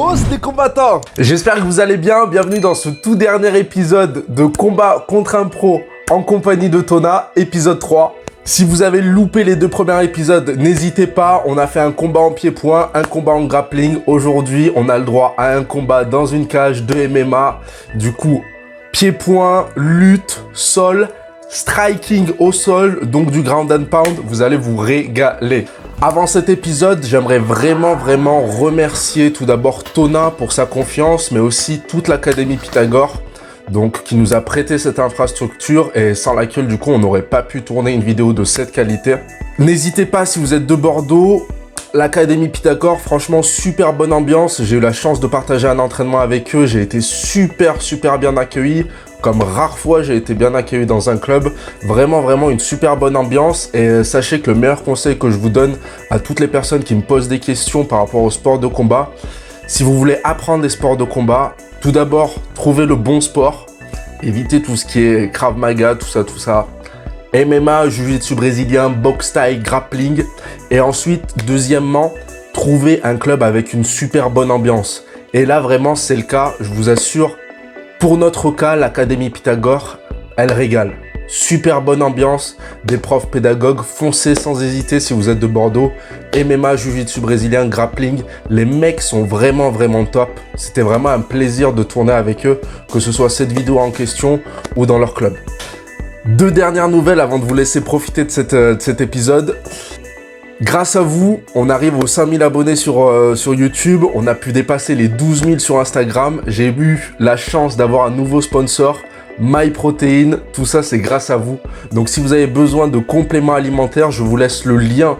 Oh, c'est les combattants! J'espère que vous allez bien. Bienvenue dans ce tout dernier épisode de combat contre un pro en compagnie de Tona, épisode 3. Si vous avez loupé les 2 premiers épisodes, n'hésitez pas. On a fait un combat en pied-point, un combat en grappling. Aujourd'hui, on a le droit à un combat dans une cage de MMA. Du coup, pied-point, lutte, sol, striking au sol, donc du ground and pound. Vous allez vous régaler. Avant cet épisode, j'aimerais vraiment remercier tout d'abord Tona pour sa confiance, mais aussi toute l'Académie Pythagore, donc qui nous a prêté cette infrastructure et sans laquelle du coup on n'aurait pas pu tourner une vidéo de cette qualité. N'hésitez pas, si vous êtes de Bordeaux, l'Académie Pythagore, franchement super bonne ambiance. J'ai eu la chance de partager un entraînement avec eux, j'ai été super bien accueilli. Comme rare fois, j'ai été bien accueilli dans un club. Vraiment une super bonne ambiance. Et sachez que le meilleur conseil que je vous donne à toutes les personnes qui me posent des questions par rapport au sport de combat, si vous voulez apprendre des sports de combat, tout d'abord, trouvez le bon sport. Évitez tout ce qui est Krav Maga, tout ça. MMA, Jiu-Jitsu brésilien, boxe thaï, grappling. Et ensuite, deuxièmement, trouvez un club avec une super bonne ambiance. Et là, vraiment, c'est le cas, je vous assure. Pour notre cas, l'Académie Pythagore, elle régale. Super bonne ambiance, des profs pédagogues, foncez sans hésiter si vous êtes de Bordeaux. MMA, Jiu-Jitsu brésilien, grappling, les mecs sont vraiment top. C'était vraiment un plaisir de tourner avec eux, que ce soit cette vidéo en question ou dans leur club. 2 dernières nouvelles avant de vous laisser profiter de cet épisode. Grâce à vous, on arrive aux 5000 abonnés sur YouTube, on a pu dépasser les 12 000 sur Instagram. J'ai eu la chance d'avoir un nouveau sponsor, MyProtein. Tout ça, c'est grâce à vous. Donc, si vous avez besoin de compléments alimentaires, je vous laisse le lien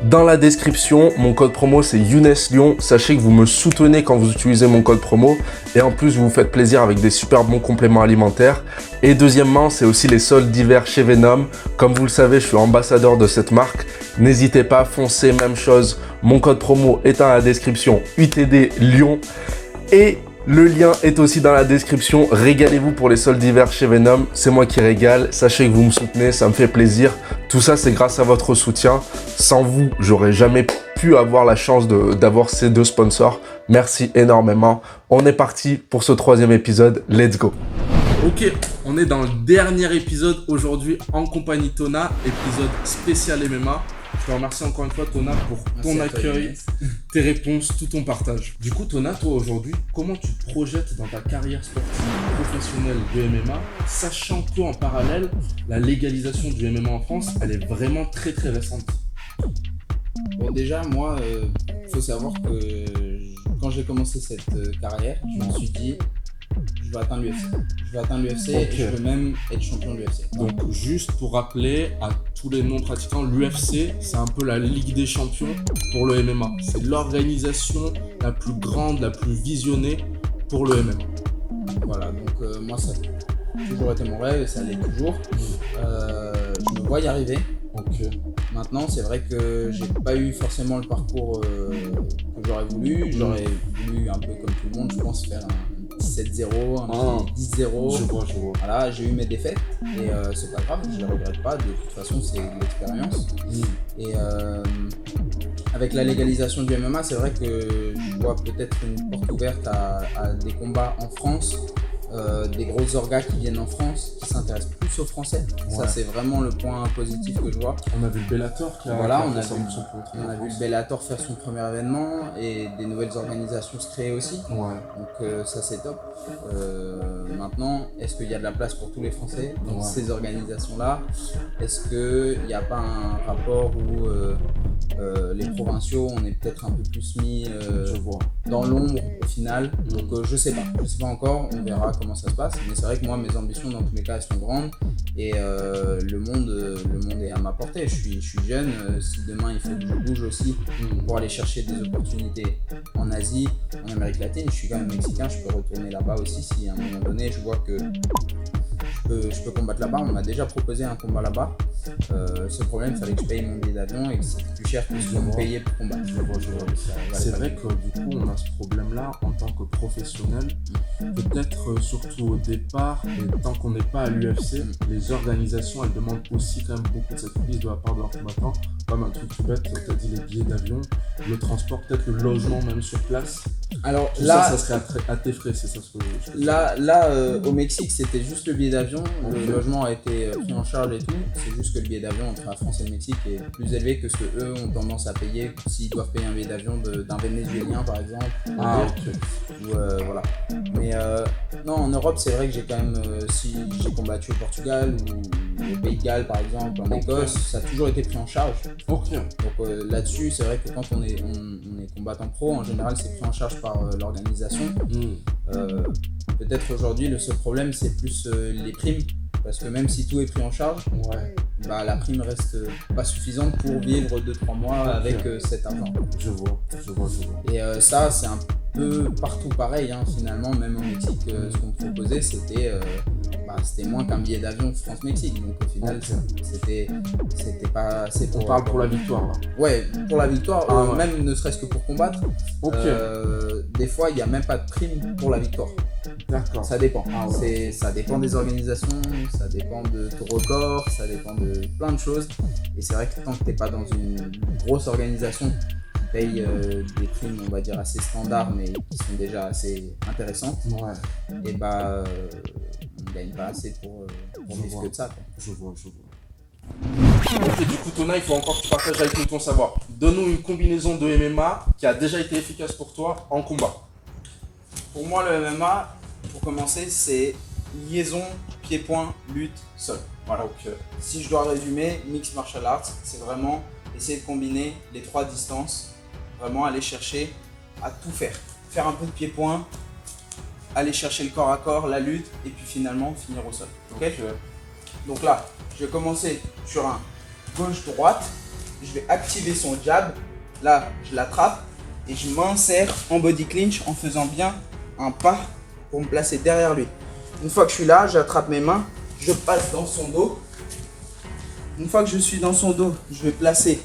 dans la description. Mon code promo, c'est Younes Lyon. Sachez que vous me soutenez quand vous utilisez mon code promo. Et en plus, vous vous faites plaisir avec des super bons compléments alimentaires. Et deuxièmement, c'est aussi les soldes d'hiver chez Venom. Comme vous le savez, je suis ambassadeur de cette marque. N'hésitez pas, foncez, même chose. Mon code promo est dans la description, UTD Lyon. Et le lien est aussi dans la description. Régalez-vous pour les soldes d'hiver chez Venom. C'est moi qui régale. Sachez que vous me soutenez, ça me fait plaisir. Tout ça, c'est grâce à votre soutien. Sans vous, j'aurais jamais pu avoir la chance d'avoir ces 2 sponsors. Merci énormément. On est parti pour ce 3e épisode. Let's go. Ok, on est dans le dernier épisode aujourd'hui en compagnie de Tona, épisode spécial MMA. Je te remercie encore une fois, Tona, pour ton accueil, tes réponses, tout ton partage. Du coup, Tona, toi aujourd'hui, comment tu te projettes dans ta carrière sportive professionnelle de MMA, sachant qu'en parallèle, la légalisation du MMA en France, elle est vraiment très récente. Bon, déjà, moi, faut savoir que quand j'ai commencé cette carrière, je me suis dit, je vais atteindre l'UFC. Je vais atteindre l'UFC et je veux même être champion de l'UFC. Donc, juste pour rappeler à tous les non-pratiquants, l'UFC, c'est un peu la Ligue des champions pour le MMA. C'est l'organisation la plus grande, la plus visionnée pour le MMA. Voilà, donc moi, ça a toujours été mon rêve et ça l'est toujours. Je me vois y arriver. Maintenant, c'est vrai que j'ai pas eu forcément le parcours que j'aurais voulu. J'aurais voulu, un peu comme tout le monde, je pense, faire un 17-0, un petit 10-0. Je vois. Voilà, j'ai eu mes défaites et c'est pas grave, je les regrette pas. De toute façon, c'est de l'expérience. Et avec la légalisation du MMA, c'est vrai que je vois peut-être une porte ouverte à des combats en France. Des grosses orgas qui viennent en France, qui s'intéressent plus aux Français. Ouais. Ça, c'est vraiment le point positif que je vois. On a vu le Bellator qui a... Voilà, on a vu le Bellator faire son premier événement et des nouvelles organisations se créer aussi. Ouais. Donc ça, c'est top. Maintenant, est-ce qu'il y a de la place pour tous les Français dans ces organisations-là? Est-ce qu'il n'y a pas un rapport où les provinciaux, on est peut-être un peu plus mis dans l'ombre au final? Donc je sais pas encore, on verra comment ça se passe, mais c'est vrai que moi mes ambitions dans tous les cas elles sont grandes et le monde est à ma portée. Je suis jeune, si demain il faut que je bouge aussi pour aller chercher des opportunités en Asie, en Amérique latine, je suis quand même mexicain, je peux retourner là-bas aussi si à un moment donné je vois que je peux combattre là-bas. On m'a déjà proposé un combat là-bas. Ce problème, il fallait que je paye mon billet d'avion et que c'est plus cher cher que ce que vous payez pour combattre. C'est vrai que du coup, on a ce problème-là en tant que professionnel. Peut-être surtout au départ, et tant qu'on n'est pas à l'UFC, les organisations, elles demandent aussi quand même beaucoup de sacrifices de la part de leurs combattants. Comme un truc tout bête, tu as dit les billets d'avion, le transport, peut-être le logement même sur place. Alors tout là, ça serait à tes frais, c'est ça ce que je Là, au Mexique, c'était juste le billet d'avion. Le logement a été pris en charge et tout. C'est juste que le billet d'avion entre la France et le Mexique est plus élevé que ce que eux ont tendance à payer s'ils doivent payer un billet d'avion d'un Vénézuélien par exemple. Ou, voilà. Mais non, en Europe, c'est vrai que j'ai quand même, si j'ai combattu au Portugal ou au Pays de Galles par exemple, en Écosse, ça a toujours été pris en charge. Donc là-dessus, c'est vrai que quand on est combattant pro, en général, c'est pris en charge par l'organisation. Peut-être aujourd'hui, le seul problème, c'est plus les primes. Parce que même si tout est pris en charge, bah, la prime reste pas suffisante pour vivre 2-3 mois avec cet argent. Je vois. Et ça, c'est un peu partout pareil, hein, finalement. Même au Mexique, ce qu'on me proposait, c'était moins qu'un billet d'avion France-Mexique. Donc au final, c'était pas... On parle pour la victoire, là. Ouais, pour la victoire, même ne serait-ce que pour combattre. Des fois, il n'y a même pas de prime pour la victoire. D'accord. Ça dépend. Ça dépend des organisations, ça dépend de ton record, ça dépend de plein de choses. Et c'est vrai que tant que tu n'es pas dans une grosse organisation qui paye des primes, on va dire, assez standards, mais qui sont déjà assez intéressantes, et bah, on ne gagne pas assez pour vivre que de ça. Quoi. Je vois. Ok, du coup, Tona, il faut encore que tu partages avec nous ton savoir. Donne-nous une combinaison de MMA qui a déjà été efficace pour toi en combat. Pour moi, le MMA, pour commencer, c'est liaison, pied-point, lutte, sol. Voilà. Si je dois résumer, mixed martial arts, c'est vraiment essayer de combiner les 3 distances, vraiment aller chercher à tout faire. Faire un peu de pied-point, aller chercher le corps à corps, la lutte, et puis finalement finir au sol. Donc là, je vais commencer sur un gauche-droite, je vais activer son jab, là je l'attrape et je m'insère en body clinch en faisant bien un pas pour me placer derrière lui. Une fois que je suis là, j'attrape mes mains, je passe dans son dos. Une fois que je suis dans son dos, je vais placer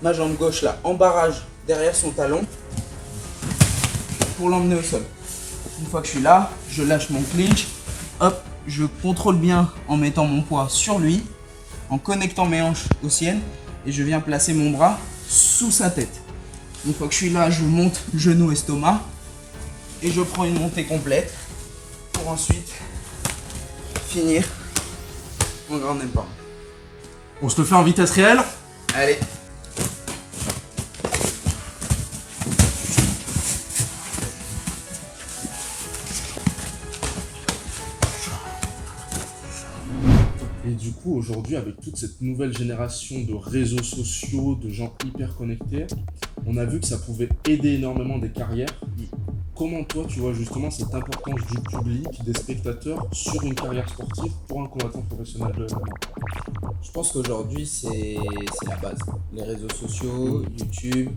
ma jambe gauche là en barrage derrière son talon pour l'emmener au sol. Une fois que je suis là, je lâche mon clinch, hop, je contrôle bien en mettant mon poids sur lui, en connectant mes hanches aux siennes et je viens placer mon bras sous sa tête. Une fois que je suis là, je monte genou, estomac et je prends une montée complète pour ensuite finir en grand empire. On se le fait en vitesse réelle? Allez. Et du coup, aujourd'hui, avec toute cette nouvelle génération de réseaux sociaux, de gens hyper connectés, on a vu que ça pouvait aider énormément des carrières. Comment toi, tu vois justement cette importance du public, des spectateurs sur une carrière sportive pour un combattant professionnel de MMA? Je pense qu'aujourd'hui, c'est la base. Les réseaux sociaux, YouTube,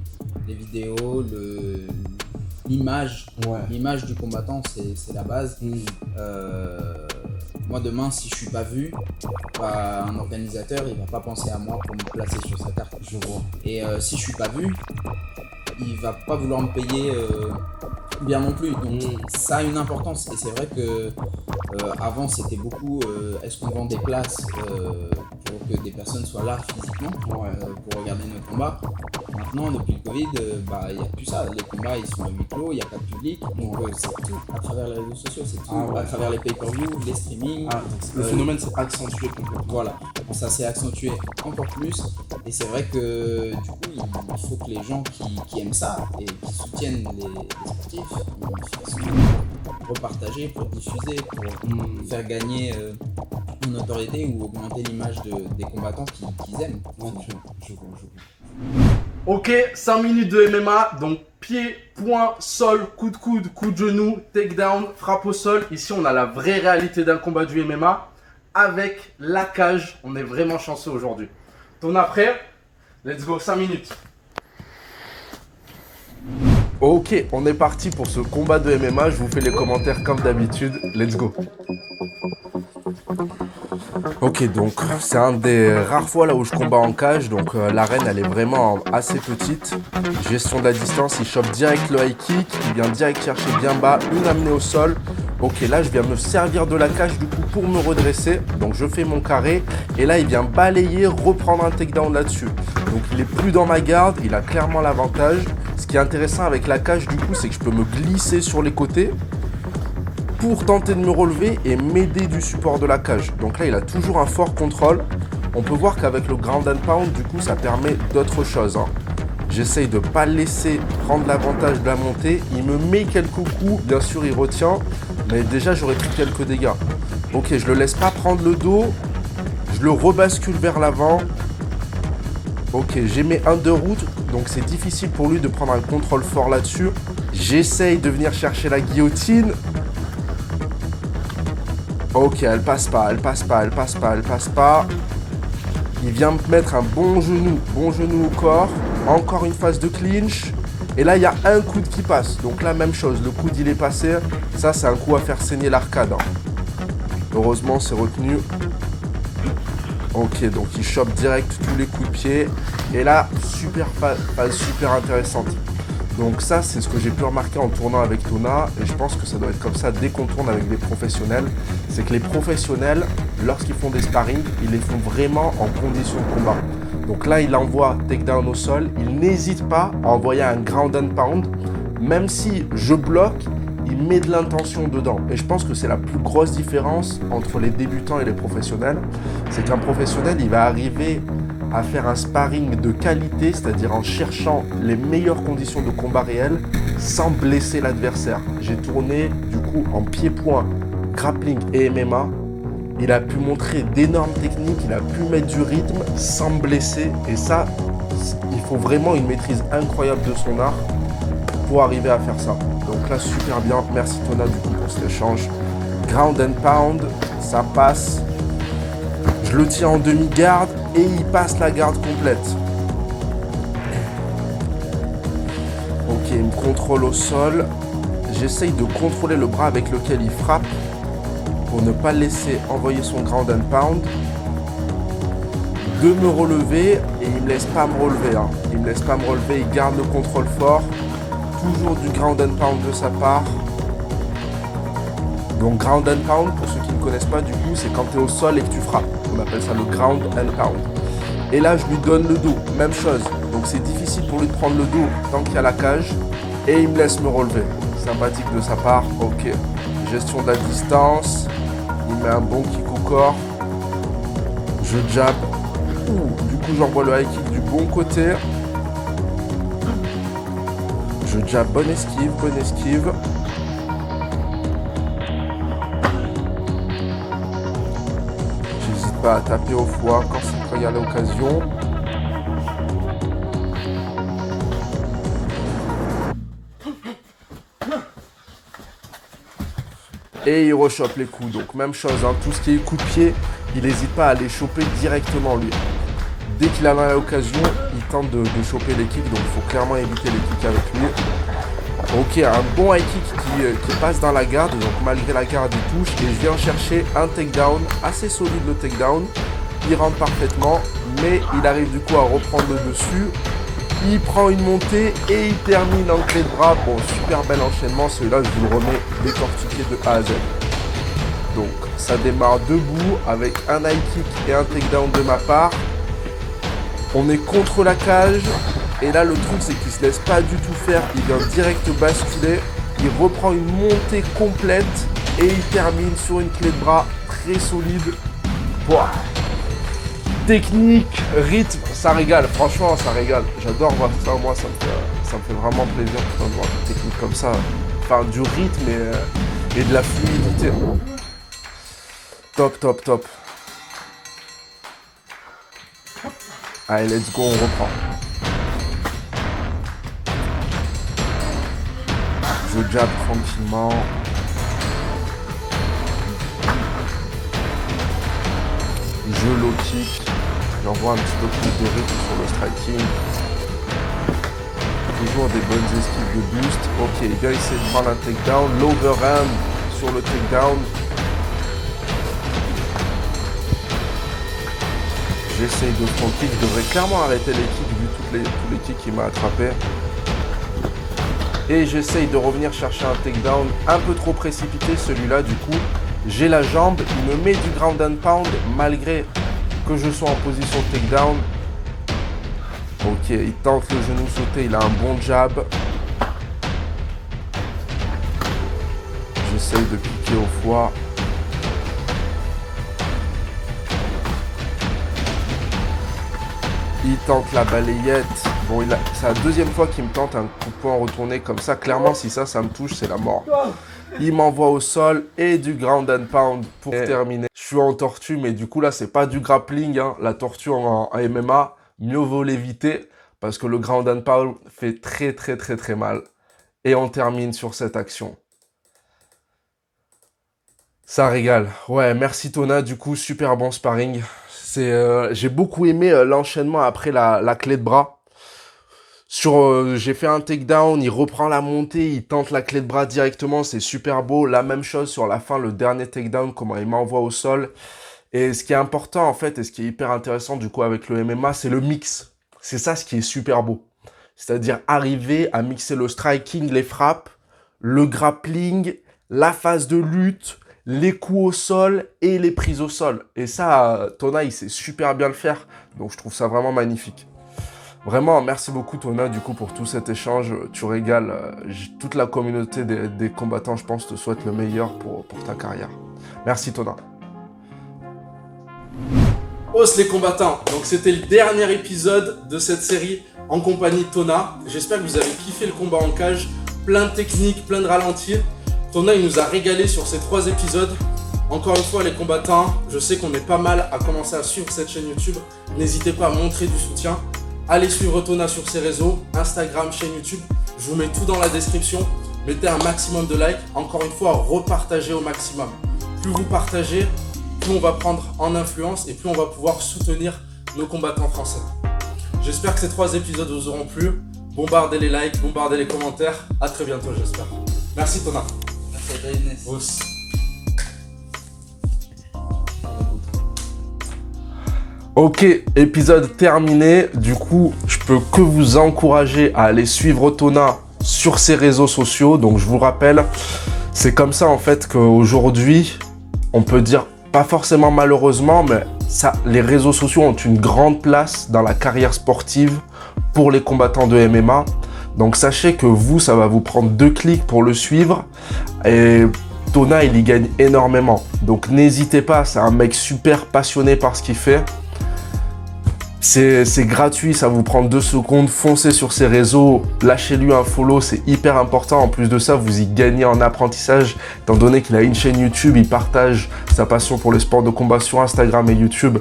les vidéos, l'image. L'image du combattant, c'est la base. Moi, demain, si je suis pas vu, bah, un organisateur, il va pas penser à moi pour me placer sur sa carte. Je vois. Et si je suis pas vu, il va pas vouloir me payer bien non plus. Donc ça a une importance. Et c'est vrai que avant c'était beaucoup est-ce qu'on vend des places pour que des personnes soient là physiquement pour regarder nos combats. Maintenant, depuis le Covid, il n'y a plus ça. Les combats ils sont à huis clos, il n'y a pas de public. Donc c'est tout à travers les réseaux sociaux, c'est tout à travers les pay-per-view, les streamings. Le phénomène s'est accentué complètement. Voilà, ça s'est accentué encore plus. Et c'est vrai que du coup, il faut que les gens qui aiment ça et qui soutiennent les sportifs, ils fassent pour repartager, pour diffuser, pour faire gagner en notoriété ou augmenter l'image des combattants qu'ils aiment. Je vois. Ok, 5 minutes de MMA, donc pied, poing, sol, coup de coude, coup de genou, takedown, frappe au sol. Ici, on a la vraie réalité d'un combat du MMA avec la cage. On est vraiment chanceux aujourd'hui. Ton après, let's go, 5 minutes. Ok, on est parti pour ce combat de MMA. Je vous fais les commentaires comme d'habitude. Let's go. Ok, donc c'est un des rares fois là où je combats en cage, donc l'arène elle est vraiment assez petite. Gestion de la distance, il chope direct le high kick, il vient direct chercher bien bas, une amenée au sol. Ok, là je viens me servir de la cage du coup pour me redresser, donc je fais mon carré, et là il vient balayer, reprendre un takedown là-dessus. Donc il est plus dans ma garde, il a clairement l'avantage. Ce qui est intéressant avec la cage du coup, c'est que je peux me glisser sur les côtés pour tenter de me relever et m'aider du support de la cage. Donc là, il a toujours un fort contrôle. On peut voir qu'avec le ground and pound, du coup, ça permet d'autres choses. J'essaye de ne pas laisser prendre l'avantage de la montée. Il me met quelques coups, bien sûr, il retient. Mais déjà, j'aurais pris quelques dégâts. Ok, je le laisse pas prendre le dos. Je le rebascule vers l'avant. Ok, j'ai mes underhooks, donc c'est difficile pour lui de prendre un contrôle fort là-dessus. J'essaye de venir chercher la guillotine. Ok, elle passe pas. Il vient me mettre un bon genou au corps. Encore une phase de clinch. Et là, il y a un coude qui passe. Donc là, même chose, le coude il est passé. Ça, c'est un coup à faire saigner l'arcade. Heureusement, c'est retenu. Ok, donc il chope direct tous les coups de pied. Et là, super phase super intéressante. Donc ça, c'est ce que j'ai pu remarquer en tournant avec Tona. Et je pense que ça doit être comme ça dès qu'on tourne avec des professionnels. C'est que les professionnels, lorsqu'ils font des sparring, ils les font vraiment en condition de combat. Donc là, il envoie takedown au sol. Il n'hésite pas à envoyer un ground and pound. Même si je bloque, il met de l'intention dedans. Et je pense que c'est la plus grosse différence entre les débutants et les professionnels. C'est qu'un professionnel, il va arriver à faire un sparring de qualité, c'est-à-dire en cherchant les meilleures conditions de combat réel sans blesser l'adversaire. J'ai tourné du coup en pied-point, grappling et MMA. Il a pu montrer d'énormes techniques, il a pu mettre du rythme sans blesser. Et ça, il faut vraiment une maîtrise incroyable de son art pour arriver à faire ça. Donc là, super bien. Merci Tona du coup pour cet échange. Ground and pound, ça passe. Je le tiens en demi-garde et il passe la garde complète. Ok, il me contrôle au sol. J'essaye de contrôler le bras avec lequel il frappe pour ne pas laisser envoyer son ground and pound. De me relever et il me laisse pas me relever. Il me laisse pas me relever, il garde le contrôle fort. Toujours du ground and pound de sa part. Donc ground and pound, pour ceux qui ne connaissent pas, du coup, c'est quand tu es au sol et que tu frappes. On appelle ça le ground and pound. Et là, je lui donne le dos, même chose. Donc c'est difficile pour lui de prendre le dos tant qu'il y a la cage. Et il me laisse me relever. Sympathique de sa part. Ok. Gestion de la distance. Il met un bon kick au corps. Je jab. Du coup, j'envoie le high kick du bon côté. Je jab, bonne esquive, bonne esquive. J'hésite pas à taper au foie quand il y a l'occasion. Et il rechoppe les coups. Donc même chose, tout ce qui est coup de pied, il n'hésite pas à les choper directement lui. Dès qu'il a l'occasion, il tente de choper les kicks, donc il faut clairement éviter les kicks avec lui. Ok, un bon high kick qui passe dans la garde, donc malgré la garde il touche, et je viens chercher un takedown, assez solide le takedown. Il rentre parfaitement, mais il arrive du coup à reprendre le dessus. Il prend une montée et il termine en clé de bras. Bon, super bel enchaînement, celui-là je vous le remets décortiqué de A à Z. Donc ça démarre debout avec un high kick et un takedown de ma part. On est contre la cage et là le truc c'est qu'il se laisse pas du tout faire, il vient direct basculer, il reprend une montée complète et il termine sur une clé de bras très solide. Boah. Technique, rythme, ça régale, franchement ça régale. J'adore voir ça, moi ça me fait vraiment plaisir de voir des techniques comme ça. Enfin du rythme et de la fluidité. Top, top, top. Allez, let's go, on reprend. Je jab tranquillement. Je low kick. J'envoie un petit peu plus de rythme sur le striking. Toujours des bonnes esquives de boost. Ok, il vient essayer de prendre un takedown. L'overhand sur le takedown. J'essaye de front kick. Je devrais clairement arrêter les kicks vu tous les kicks qu'il m'a attrapé. Et j'essaye de revenir chercher un takedown un peu trop précipité celui-là. Du coup, j'ai la jambe. Il me met du ground and pound malgré que je sois en position takedown. Ok, il tente le genou sauté. Il a un bon jab. J'essaye de piquer au foie. Il tente la balayette. Bon, c'est la deuxième fois qu'il me tente un coup de poing retourné comme ça. Clairement, si ça me touche, c'est la mort. Il m'envoie au sol et du ground and pound pour terminer. Je suis en tortue, mais du coup, là, c'est pas du grappling. Hein. La tortue en MMA, mieux vaut l'éviter parce que le ground and pound fait très mal. Et on termine sur cette action. Ça régale. Ouais, merci Tona. Du coup, super bon sparring. J'ai beaucoup aimé l'enchaînement après la clé de bras. J'ai fait un takedown, il reprend la montée, il tente la clé de bras directement, c'est super beau. La même chose sur la fin, le dernier takedown, comment il m'envoie au sol. Et ce qui est important en fait, et ce qui est hyper intéressant du coup avec le MMA, c'est le mix. C'est ça ce qui est super beau. C'est-à-dire arriver à mixer le striking, les frappes, le grappling, la phase de lutte, les coups au sol et les prises au sol. Et ça, Tona, il sait super bien le faire. Donc, je trouve ça vraiment magnifique. Vraiment, merci beaucoup, Tona, du coup, pour tout cet échange. Tu régales. Toute la communauté des combattants, je pense, te souhaite le meilleur pour ta carrière. Merci, Tona. Os les combattants. Donc, c'était le dernier épisode de cette série en compagnie de Tona. J'espère que vous avez kiffé le combat en cage. Plein de techniques, plein de ralentis. Tona, il nous a régalé sur ces 3 épisodes. Encore une fois, les combattants, je sais qu'on est pas mal à commencer à suivre cette chaîne YouTube. N'hésitez pas à montrer du soutien. Allez suivre Tona sur ses réseaux, Instagram, chaîne YouTube. Je vous mets tout dans la description. Mettez un maximum de likes. Encore une fois, repartagez au maximum. Plus vous partagez, plus on va prendre en influence et plus on va pouvoir soutenir nos combattants français. J'espère que ces 3 épisodes vous auront plu. Bombardez les likes, bombardez les commentaires. À très bientôt, j'espère. Merci Tona. Os. Ok, épisode terminé. Du coup, je peux que vous encourager à aller suivre Tona sur ses réseaux sociaux. Donc, je vous rappelle, c'est comme ça en fait qu'aujourd'hui, on peut dire, pas forcément malheureusement, mais les réseaux sociaux ont une grande place dans la carrière sportive pour les combattants de MMA. Donc sachez que ça va vous prendre 2 clics pour le suivre et Tona, il y gagne énormément. Donc n'hésitez pas, c'est un mec super passionné par ce qu'il fait. C'est gratuit, ça vous prend 2 secondes, foncez sur ses réseaux, lâchez-lui un follow, c'est hyper important. En plus de ça, vous y gagnez en apprentissage, étant donné qu'il a une chaîne YouTube, il partage sa passion pour les sports de combat sur Instagram et YouTube.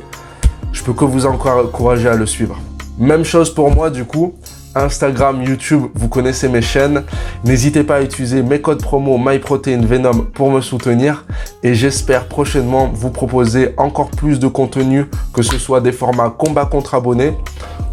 Je peux que vous encourager à le suivre. Même chose pour moi du coup. Instagram, YouTube, vous connaissez mes chaînes. N'hésitez pas à utiliser mes codes promo MyProteinVenom pour me soutenir. Et j'espère prochainement vous proposer encore plus de contenu, que ce soit des formats combat contre abonnés,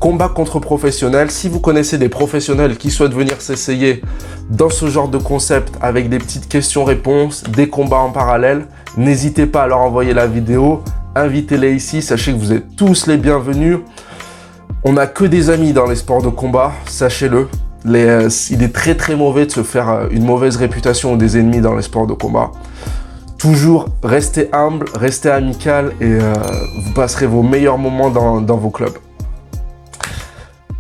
combat contre professionnels. Si vous connaissez des professionnels qui souhaitent venir s'essayer dans ce genre de concept avec des petites questions-réponses, des combats en parallèle, n'hésitez pas à leur envoyer la vidéo. Invitez-les ici, sachez que vous êtes tous les bienvenus. On n'a que des amis dans les sports de combat, sachez-le. Il est très mauvais de se faire une mauvaise réputation ou des ennemis dans les sports de combat. Toujours restez humble, restez amical et vous passerez vos meilleurs moments dans vos clubs.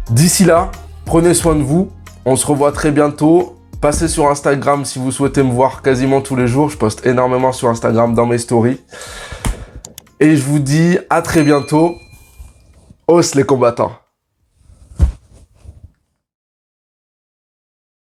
D'ici là, prenez soin de vous. On se revoit très bientôt. Passez sur Instagram si vous souhaitez me voir quasiment tous les jours. Je poste énormément sur Instagram dans mes stories. Et je vous dis à très bientôt. Os les combattants.